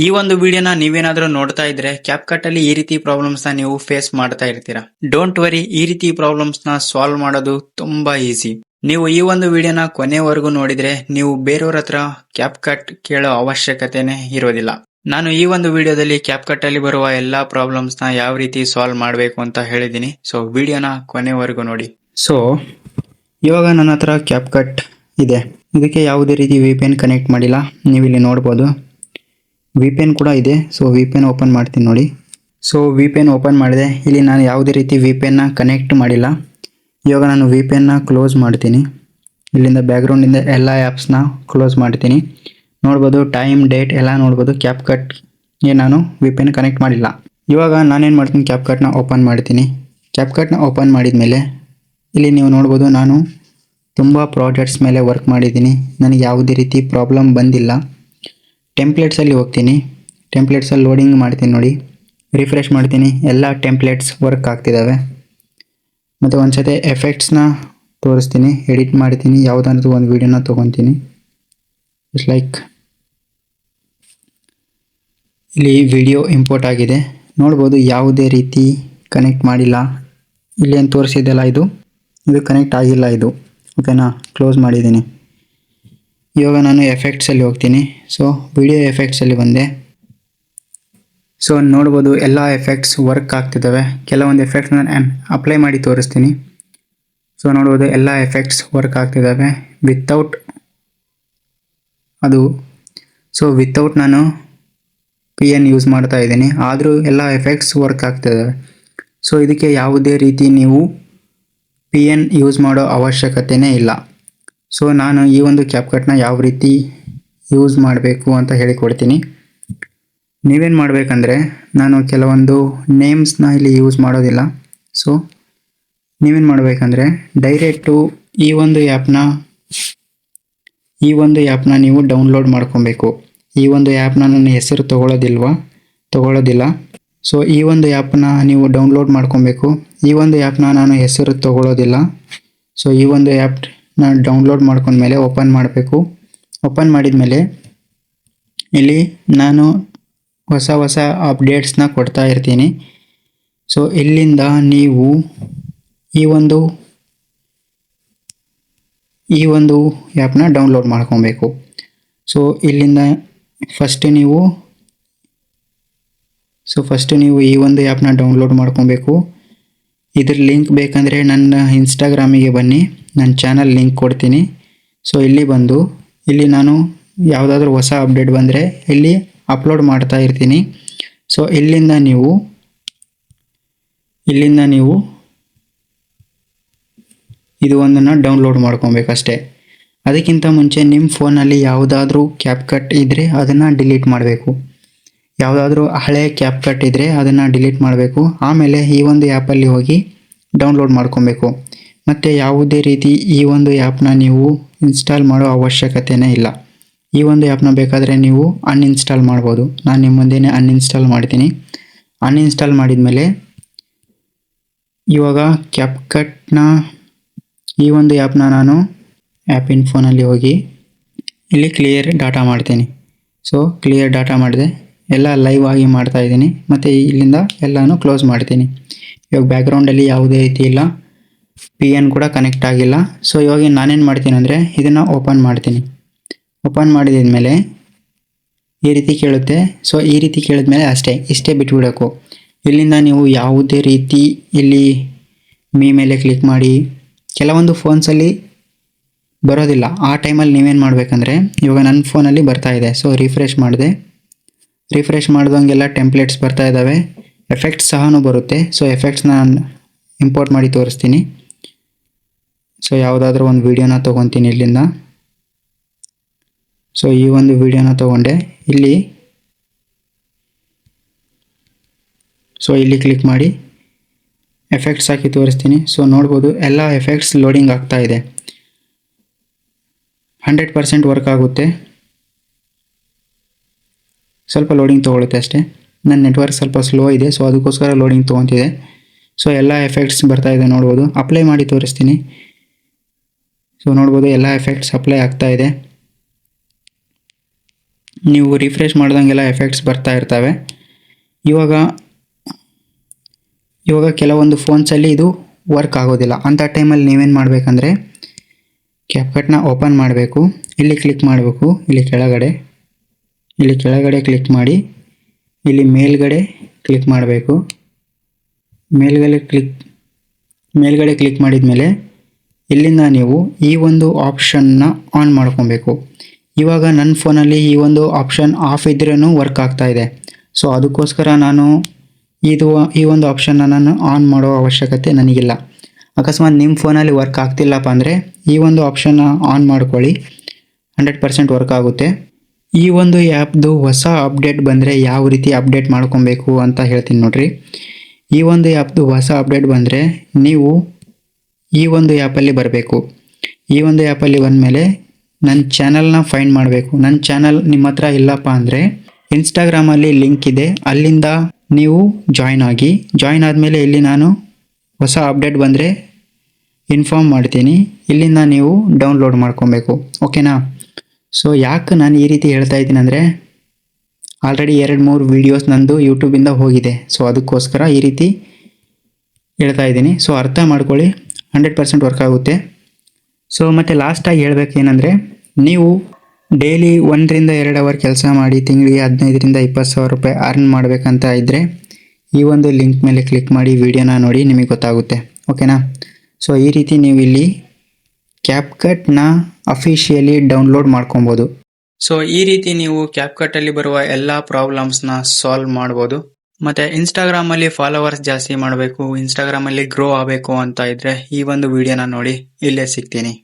ಈ ಒಂದು ವಿಡಿಯೋನ ನೀವೇನಾದ್ರೂ ನೋಡ್ತಾ ಇದ್ರೆ ಕ್ಯಾಪ್ಕಟ್ ಅಲ್ಲಿ ಈ ರೀತಿ ಪ್ರಾಬ್ಲಮ್ಸ್ ನ ನೀವು ಫೇಸ್ ಮಾಡ್ತಾ ಇರ್ತೀರಾ. ಡೋಂಟ್ ವರಿ, ಈ ರೀತಿ ಪ್ರಾಬ್ಲಮ್ಸ್ ನ ಸಾಲ್ವ್ ಮಾಡೋದು ತುಂಬಾ ಈಸಿ. ನೀವು ಈ ಒಂದು ವಿಡಿಯೋನ ಕೊನೆವರೆಗೂ ನೋಡಿದ್ರೆ ನೀವು ಬೇರೆಯವ್ರ ಹತ್ರ ಕ್ಯಾಪ್ಕಟ್ ಕೇಳೋ ಅವಶ್ಯಕತೆನೆ ಇರೋದಿಲ್ಲ. ನಾನು ಈ ಒಂದು ವಿಡಿಯೋದಲ್ಲಿ ಕ್ಯಾಪ್ಕಟ್ ಅಲ್ಲಿ ಬರುವ ಎಲ್ಲಾ ಪ್ರಾಬ್ಲಮ್ಸ್ ನ ಯಾವ ರೀತಿ ಸಾಲ್ವ್ ಮಾಡಬೇಕು ಅಂತ ಹೇಳಿದೀನಿ. ಸೊ ವಿಡಿಯೋನ ಕೊನೆವರೆಗೂ ನೋಡಿ. ಸೊ ಇವಾಗ ನನ್ನ ಹತ್ರ ಕ್ಯಾಪ್ಕಟ್ ಇದೆ. ಇದಕ್ಕೆ ಯಾವುದೇ ರೀತಿ VPN ಕನೆಕ್ಟ್ ಮಾಡಿಲ್ಲ, ನೀವು ಇಲ್ಲಿ ನೋಡ್ಬೋದು. VPN ಕೂಡ ಇದೆ. ಸೊ VPN ಓಪನ್ ಮಾಡ್ತೀನಿ ನೋಡಿ. ಸೊ VPN ಓಪನ್ ಮಾಡಿದೆ. ಇಲ್ಲಿ ನಾನು ಯಾವುದೇ ರೀತಿ VPN ನ ಕನೆಕ್ಟ್ ಮಾಡಿಲ್ಲ. ಇವಾಗ ನಾನು VPN ನ ಕ್ಲೋಸ್ ಮಾಡ್ತೀನಿ. ಇಲ್ಲಿಂದ ಬ್ಯಾಕ್ಗ್ರೌಂಡಿಂದ ಎಲ್ಲ ಆ್ಯಪ್ಸ್ನ ಕ್ಲೋಸ್ ಮಾಡ್ತೀನಿ. ನೋಡ್ಬೋದು ಟೈಮ್, ಡೇಟ್ ಎಲ್ಲ ನೋಡ್ಬೋದು. ಕ್ಯಾಪ್ಕಟ್ಗೆ ನಾನು VPN ಕನೆಕ್ಟ್ ಮಾಡಿಲ್ಲ. ಇವಾಗ ನಾನೇನು ಮಾಡ್ತೀನಿ, ಕ್ಯಾಪ್ಕಟ್ನ ಓಪನ್ ಮಾಡ್ತೀನಿ. ಕ್ಯಾಪ್ಕಟ್ನ ಓಪನ್ ಮಾಡಿದ ಮೇಲೆ ಇಲ್ಲಿ ನೀವು ನೋಡ್ಬೋದು ನಾನು ತುಂಬ ಪ್ರಾಜೆಕ್ಟ್ಸ್ ಮೇಲೆ ವರ್ಕ್ ಮಾಡಿದ್ದೀನಿ. ನನಗೆ ಯಾವುದೇ ರೀತಿ ಪ್ರಾಬ್ಲಮ್ ಬಂದಿಲ್ಲ. ಟೆಂಪ್ಲೇಟ್ಸಲ್ಲಿ ಹೋಗ್ತೀನಿ. ಟೆಂಪ್ಲೇಟ್ಸಲ್ಲಿ ಲೋಡಿಂಗ್ ಮಾಡ್ತೀನಿ ನೋಡಿ. ರಿಫ್ರೆಶ್ ಮಾಡ್ತೀನಿ. ಎಲ್ಲ ಟೆಂಪ್ಲೇಟ್ಸ್ ವರ್ಕ್ ಆಗ್ತಿದ್ದಾವೆ. ಮತ್ತು ಒಂದು ಸತಿ ಎಫೆಕ್ಟ್ಸ್ನ ತೋರಿಸ್ತೀನಿ, ಎಡಿಟ್ ಮಾಡ್ತೀನಿ. ಯಾವುದಾದ್ರೂ ಒಂದು ವೀಡಿಯೋನ ತೊಗೊತೀನಿ. ಇಟ್ಸ್ ಲೈಕ್ ಇಲ್ಲಿ ವಿಡಿಯೋ ಇಂಪೋರ್ಟ್ ಆಗಿದೆ. ನೋಡ್ಬೋದು ಯಾವುದೇ ರೀತಿ ಕನೆಕ್ಟ್ ಮಾಡಿಲ್ಲ. ಇಲ್ಲಿ ಏನು ತೋರಿಸಿದೆಲ್ಲ ಇದು ಕನೆಕ್ಟ್ ಆಗಿಲ್ಲ. ಇದು ಓಕೆನಾ, ಕ್ಲೋಸ್ ಮಾಡಿದ್ದೀನಿ. ಇವಾಗ ನಾನು ಎಫೆಕ್ಟ್ಸಲ್ಲಿ ಹೋಗ್ತೀನಿ. ಸೊ ವಿಡಿಯೋ ಎಫೆಕ್ಟ್ಸಲ್ಲಿ ಬಂದೆ. ಸೊ ನೋಡ್ಬೋದು ಎಲ್ಲ ಎಫೆಕ್ಟ್ಸ್ ವರ್ಕ್ ಆಗ್ತಿದ್ದಾವೆ. ಕೆಲವೊಂದು ಎಫೆಕ್ಟ್ಸ್ನ ನಾನು ಅಪ್ಲೈ ಮಾಡಿ ತೋರಿಸ್ತೀನಿ. ಸೊ ನೋಡ್ಬೋದು ಎಲ್ಲ ಎಫೆಕ್ಟ್ಸ್ ವರ್ಕ್ ಆಗ್ತಿದ್ದಾವೆ ವಿತೌಟ್ ಅದು. ಸೊ ವಿತೌಟ್ ನಾನು PN ಯೂಸ್ ಮಾಡ್ತಾ ಇದ್ದೀನಿ, ಆದರೂ ಎಲ್ಲ ಎಫೆಕ್ಟ್ಸ್ ವರ್ಕ್ ಆಗ್ತಿದ್ದಾವೆ. ಸೊ ಇದಕ್ಕೆ ಯಾವುದೇ ರೀತಿ ನೀವು PN ಯೂಸ್ ಮಾಡೋ ಅವಶ್ಯಕತೆಯೇ ಇಲ್ಲ. ಸೊ ನಾನು ಈ ಒಂದು ಕ್ಯಾಪ್ಕಟ್ನ ಯಾವ ರೀತಿ ಯೂಸ್ ಮಾಡಬೇಕು ಅಂತ ಹೇಳಿಕೊಡ್ತೀನಿ. ನೀವೇನು ಮಾಡಬೇಕಂದ್ರೆ, ನಾನು ಕೆಲವೊಂದು ನೇಮ್ಸ್ನ ಇಲ್ಲಿ ಯೂಸ್ ಮಾಡೋದಿಲ್ಲ. ಸೊ ನೀವೇನು ಮಾಡಬೇಕಂದ್ರೆ ಡೈರೆಕ್ಟು ಈ ಒಂದು ಆ್ಯಪ್ನ ನೀವು ಡೌನ್ಲೋಡ್ ಮಾಡ್ಕೊಬೇಕು. ಈ ಒಂದು ಆ್ಯಪ್ನ ನನ್ನ ಹೆಸರು ತಗೊಳ್ಳೋದಿಲ್ಲ. ಸೊ ಈ ಒಂದು ಆ್ಯಪ್ನ ನೀವು ಡೌನ್ಲೋಡ್ ಮಾಡ್ಕೊಬೇಕು. ಈ ಒಂದು ಆ್ಯಪ್ನ ನಾನು ಹೆಸರು ತಗೊಳ್ಳೋದಿಲ್ಲ. ಸೊ ಈ ಒಂದು ಆ್ಯಪ್ನ ಡೌನ್ಲೋಡ್ ಮಾಡ್ಕೊಂಡ್ಮೇಲೆ ಓಪನ್ ಮಾಡಬೇಕು. ಓಪನ್ ಮಾಡಿದ ಮೇಲೆ ಇಲ್ಲಿ ನಾನು ಹೊಸ ಅಪ್ಡೇಟ್ಸ್ನ ಕೊಡ್ತಾ ಇರ್ತೀನಿ. ಸೊ ಇಲ್ಲಿಂದ ನೀವು ಈ ಒಂದು ಆ್ಯಪ್ನ ಡೌನ್ಲೋಡ್ ಮಾಡ್ಕೊಬೇಕು. ಸೊ ಇಲ್ಲಿಂದ ಫಸ್ಟ್ ನೀವು ಈ ಒಂದು ಆ್ಯಪ್ನ ಡೌನ್ಲೋಡ್ ಮಾಡ್ಕೊಬೇಕು. ಇದ್ರ ಲಿಂಕ್ ಬೇಕಂದರೆ ನನ್ನ ಇನ್ಸ್ಟಾಗ್ರಾಮಿಗೆ ಬನ್ನಿ, ನನ್ನ ಚಾನಲ್ ಲಿಂಕ್ ಕೊಡ್ತೀನಿ. ಸೊ ಇಲ್ಲಿ ನಾನು ಯಾವುದಾದ್ರೂ ಹೊಸ ಅಪ್ಡೇಟ್ ಬಂದರೆ ಇಲ್ಲಿ ಅಪ್ಲೋಡ್ ಮಾಡ್ತಾ ಇರ್ತೀನಿ. ಸೊ ಇಲ್ಲಿಂದ ನೀವು ಇದು ಒಂದನ್ನು ಡೌನ್ಲೋಡ್ ಮಾಡ್ಕೊಬೇಕಷ್ಟೇ. ಅದಕ್ಕಿಂತ ಮುಂಚೆ ನಿಮ್ಮ ಫೋನಲ್ಲಿ ಯಾವುದಾದ್ರೂ ಕ್ಯಾಪ್ಕಟ್ ಇದ್ದರೆ ಅದನ್ನು ಡಿಲೀಟ್ ಮಾಡಬೇಕು. ಯಾವುದಾದ್ರೂ ಹಳೆ ಕ್ಯಾಪ್ಕಟ್ ಇದ್ದರೆ ಅದನ್ನು ಡಿಲೀಟ್ ಮಾಡಬೇಕು. ಆಮೇಲೆ ಈ ಒಂದು ಆ್ಯಪಲ್ಲಿ ಹೋಗಿ ಡೌನ್ಲೋಡ್ ಮಾಡ್ಕೊಬೇಕು. ಮತ್ತು ಯಾವುದೇ ರೀತಿ ಈ ಒಂದು ಆ್ಯಪ್ನ ನೀವು ಇನ್ಸ್ಟಾಲ್ ಮಾಡೋ ಅವಶ್ಯಕತೆಯೇ ಇಲ್ಲ. ಈ ಒಂದು ಆ್ಯಪ್ನ ಬೇಕಾದರೆ ನೀವು ಅನ್ಇನ್ಸ್ಟಾಲ್ ಮಾಡ್ಬೋದು. ನಾನು ನಿಮ್ಮ ಮುಂದೆನೇ ಅನ್ಇನ್ಸ್ಟಾಲ್ ಮಾಡ್ತೀನಿ. ಅನ್ಇನ್ಸ್ಟಾಲ್ ಮಾಡಿದ ಮೇಲೆ ಇವಾಗ ಕ್ಯಾಪ್ಕಟ್ನ ಈ ಒಂದು ಆ್ಯಪ್ನ ನಾನು ಆ್ಯಪ್ ಇನ್ಫೋನಲ್ಲಿ ಹೋಗಿ ಇಲ್ಲಿ ಕ್ಲಿಯರ್ ಡಾಟಾ ಮಾಡ್ತೀನಿ. ಸೊ ಕ್ಲಿಯರ್ ಡಾಟಾ ಮಾಡಿದೆ, ಎಲ್ಲ ಲೈವ್ ಆಗಿ ಮಾಡ್ತಾ ಇದ್ದೀನಿ. ಮತ್ತು ಇಲ್ಲಿಂದ ಎಲ್ಲನೂ ಕ್ಲೋಸ್ ಮಾಡ್ತೀನಿ. ಇವಾಗ ಬ್ಯಾಕ್ಗ್ರೌಂಡಲ್ಲಿ ಯಾವುದೇ ರೀತಿ ಇಲ್ಲ, PN ಕೂಡ ಕನೆಕ್ಟ್ ಆಗಿಲ್ಲ. ಸೊ ಇವಾಗ ನಾನೇನು ಮಾಡ್ತೀನಿ ಅಂದರೆ ಇದನ್ನು ಓಪನ್ ಮಾಡ್ತೀನಿ. ಓಪನ್ ಮಾಡಿದ್ಮೇಲೆ ಈ ರೀತಿ ಕೇಳುತ್ತೆ. ಸೊ ಈ ರೀತಿ ಕೇಳಿದ್ಮೇಲೆ ಇಷ್ಟೇ ಬಿಟ್ಬಿಡಬೇಕು. ಇಲ್ಲಿಂದ ನೀವು ಯಾವುದೇ ರೀತಿ ಇಲ್ಲಿ ಮೇಲೆ ಕ್ಲಿಕ್ ಮಾಡಿ, ಕೆಲವೊಂದು ಫೋನ್ಸಲ್ಲಿ ಬರೋದಿಲ್ಲ. ಆ ಟೈಮಲ್ಲಿ ನೀವೇನು ಮಾಡಬೇಕಂದ್ರೆ, ಇವಾಗ ನನ್ನ ಫೋನಲ್ಲಿ ಬರ್ತಾ ಇದೆ. ಸೊ ರಿಫ್ರೆಶ್ ಮಾಡಿದಂಗೆಲ್ಲ ಟೆಂಪ್ಲೇಟ್ಸ್ ಬರ್ತಾ ಇದ್ದಾವೆ. ಎಫೆಕ್ಟ್ಸ್ ಸಹ ಬರುತ್ತೆ. ಸೊ ಎಫೆಕ್ಟ್ಸ್ನ ನಾನು ಇಂಪೋರ್ಟ್ ಮಾಡಿ ತೋರಿಸ್ತೀನಿ. ಸೊ ಯಾವುದಾದ್ರೂ ಒಂದು ವೀಡಿಯೋನ ತೊಗೊತೀನಿ ಇಲ್ಲಿಂದ. ಸೊ ಈ ಒಂದು ವೀಡಿಯೋನ ತೊಗೊಂಡೆ. ಇಲ್ಲಿ ಕ್ಲಿಕ್ ಮಾಡಿ ಎಫೆಕ್ಟ್ಸ್ ಹಾಕಿ ತೋರಿಸ್ತೀನಿ. ಸೊ ನೋಡ್ಬೋದು ಎಲ್ಲ ಎಫೆಕ್ಟ್ಸ್ ಲೋಡಿಂಗ್ ಆಗ್ತಾ ಇದೆ. 100% ವರ್ಕ್ ಆಗುತ್ತೆ. ಸ್ವಲ್ಪ ಲೋಡಿಂಗ್ ತೊಗೊಳುತ್ತೆ ಅಷ್ಟೇ. ನನ್ನ ನೆಟ್ವರ್ಕ್ ಸ್ವಲ್ಪ ಸ್ಲೋ ಇದೆ, ಸೊ ಅದಕ್ಕೋಸ್ಕರ ಲೋಡಿಂಗ್ ತೊಗೊತಿದೆ. ಸೊ ಎಲ್ಲ ಎಫೆಕ್ಟ್ಸ್ ಬರ್ತಾ ಇದೆ ನೋಡ್ಬೋದು. ಅಪ್ಲೈ ಮಾಡಿ ತೋರಿಸ್ತೀನಿ. ಸೊ ನೋಡ್ಬೋದು ಎಲ್ಲ ಎಫೆಕ್ಟ್ಸ್ ಅಪ್ಲೈ ಆಗ್ತಾ ಇದೆ. ನೀವು ರಿಫ್ರೆಶ್ ಮಾಡ್ದಂಗೆಲ್ಲ ಎಫೆಕ್ಟ್ಸ್ ಬರ್ತಾ ಇರ್ತವೆ. ಇವಾಗ ಕೆಲವೊಂದು ಫೋನ್ಸಲ್ಲಿ ಇದು ವರ್ಕ್ ಆಗೋದಿಲ್ಲ. ಅಂಥ ಟೈಮಲ್ಲಿ ನೀವೇನು ಮಾಡಬೇಕಂದ್ರೆ ಕ್ಯಾಪ್ಕಟ್ನ ಓಪನ್ ಮಾಡಬೇಕು. ಇಲ್ಲಿ ಕ್ಲಿಕ್ ಮಾಡಬೇಕು. ಇಲ್ಲಿ ಕೆಳಗಡೆ ಕ್ಲಿಕ್ ಮಾಡಿ ಇಲ್ಲಿ ಮೇಲ್ಗಡೆ ಕ್ಲಿಕ್ ಮಾಡಬೇಕು. ಮೇಲ್ಗಡೆ ಕ್ಲಿಕ್ ಮಾಡಿದ ಮೇಲೆ ಇಲ್ಲಿಂದ ನೀವು ಈ ಒಂದು ಆಪ್ಷನ್ನ ಆನ್ ಮಾಡ್ಕೊಬೇಕು. ಇವಾಗ ನನ್ನ ಫೋನಲ್ಲಿ ಈ ಒಂದು ಆಪ್ಷನ್ ಆಫ್ ಇದ್ರೂ ವರ್ಕ್ ಆಗ್ತಾ ಇದೆ. ಸೊ ಅದಕ್ಕೋಸ್ಕರ ನಾನು ಈ ಒಂದು ಆಪ್ಷನ್ನ ನಾನು ಆನ್ ಮಾಡೋ ಅವಶ್ಯಕತೆ ನನಗಿಲ್ಲ. ಅಕಸ್ಮಾತ್ ನಿಮ್ಮ ಫೋನಲ್ಲಿ ವರ್ಕ್ ಆಗ್ತಿಲ್ಲಪ್ಪ ಅಂದರೆ ಈ ಒಂದು ಆಪ್ಷನ್ನ ಆನ್ ಮಾಡ್ಕೊಳ್ಳಿ, 100% ವರ್ಕ್ ಆಗುತ್ತೆ. ಈ ಒಂದು ಆ್ಯಪ್ದು ಹೊಸ ಅಪ್ಡೇಟ್ ಬಂದರೆ ಯಾವ ರೀತಿ ಅಪ್ಡೇಟ್ ಮಾಡ್ಕೊಬೇಕು ಅಂತ ಹೇಳ್ತೀನಿ ನೋಡ್ರಿ. ಈ ಒಂದು ಆ್ಯಪ್ದು ಹೊಸ ಅಪ್ಡೇಟ್ ಬಂದರೆ ನೀವು ಈ ಒಂದು ಆ್ಯಪಲ್ಲಿ ಬರಬೇಕು. ಈ ಒಂದು ಆ್ಯಪಲ್ಲಿ ಬಂದಮೇಲೆ ನನ್ನ ಚಾನಲ್ನ ಫೈಂಡ್ ಮಾಡಬೇಕು. ನನ್ನ ಚಾನಲ್ ನಿಮ್ಮ ಹತ್ರ ಇಲ್ಲಪ್ಪ ಅಂದರೆ ಇನ್ಸ್ಟಾಗ್ರಾಮಲ್ಲಿ ಲಿಂಕ್ ಇದೆ, ಅಲ್ಲಿಂದ ನೀವು ಜಾಯ್ನ್ ಆದಮೇಲೆ ಇಲ್ಲಿ ನಾನು ಹೊಸ ಅಪ್ಡೇಟ್ ಬಂದರೆ ಇನ್ಫಾರ್ಮ್ ಮಾಡ್ತೀನಿ. ಇಲ್ಲಿಂದ ನೀವು ಡೌನ್ಲೋಡ್ ಮಾಡ್ಕೊಬೇಕು. ಓಕೆನಾ? ಸೊ ಯಾಕೆ ನಾನು ಈ ರೀತಿ ಹೇಳ್ತಾ ಇದ್ದೀನಿ ಅಂದರೆ ಆಲ್ರೆಡಿ 2-3 ವೀಡಿಯೋಸ್ ನಂದು ಯೂಟ್ಯೂಬಿಂದ ಹೋಗಿದೆ. ಸೊ ಅದಕ್ಕೋಸ್ಕರ ಈ ರೀತಿ ಹೇಳ್ತಾ ಇದ್ದೀನಿ. ಸೊ ಅರ್ಥ ಮಾಡ್ಕೊಳ್ಳಿ, 100% ವರ್ಕ್ ಆಗುತ್ತೆ. ಸೊ ಮತ್ತು ಲಾಸ್ಟಾಗಿ ಹೇಳ್ಬೇಕೇನೆಂದರೆ ನೀವು ಡೈಲಿ 1-2 ಅವರ್ ಕೆಲಸ ಮಾಡಿ ತಿಂಗಳಿಗೆ 15,000-20,000 ರೂಪಾಯಿ ಅರ್ನ್ ಮಾಡಬೇಕಂತ ಇದ್ದರೆ ಈ ಒಂದು ಲಿಂಕ್ ಮೇಲೆ ಕ್ಲಿಕ್ ಮಾಡಿ ವಿಡಿಯೋನ ನೋಡಿ, ನಿಮಗೆ ಗೊತ್ತಾಗುತ್ತೆ. ಓಕೆನಾ? ಸೊ ಈ ರೀತಿ ನೀವು ಇಲ್ಲಿ ಕ್ಯಾಪ್ಕಟ್ನ ಅಫಿಷಿಯಲಿ ಡೌನ್ಲೋಡ್ ಮಾಡ್ಕೊಬೋದು. ಸೊ ಈ ರೀತಿ ನೀವು ಕ್ಯಾಪ್ಕಟ್ಟಲ್ಲಿ ಬರುವ ಎಲ್ಲ ಪ್ರಾಬ್ಲಮ್ಸ್ನ ಸಾಲ್ವ್ ಮಾಡ್ಬೋದು. ಮತ್ತು ಇನ್ಸ್ಟಾಗ್ರಾಮಲ್ಲಿ ಫಾಲೋವರ್ಸ್ ಜಾಸ್ತಿ ಮಾಡಬೇಕು, ಇನ್ಸ್ಟಾಗ್ರಾಮಲ್ಲಿ ಗ್ರೋ ಆಗಬೇಕು ಅಂತ ಇದ್ದರೆ ಈ ಒಂದು ವಿಡಿಯೋನ ನೋಡಿ, ಇಲ್ಲೇ ಸಿಗ್ತೀನಿ.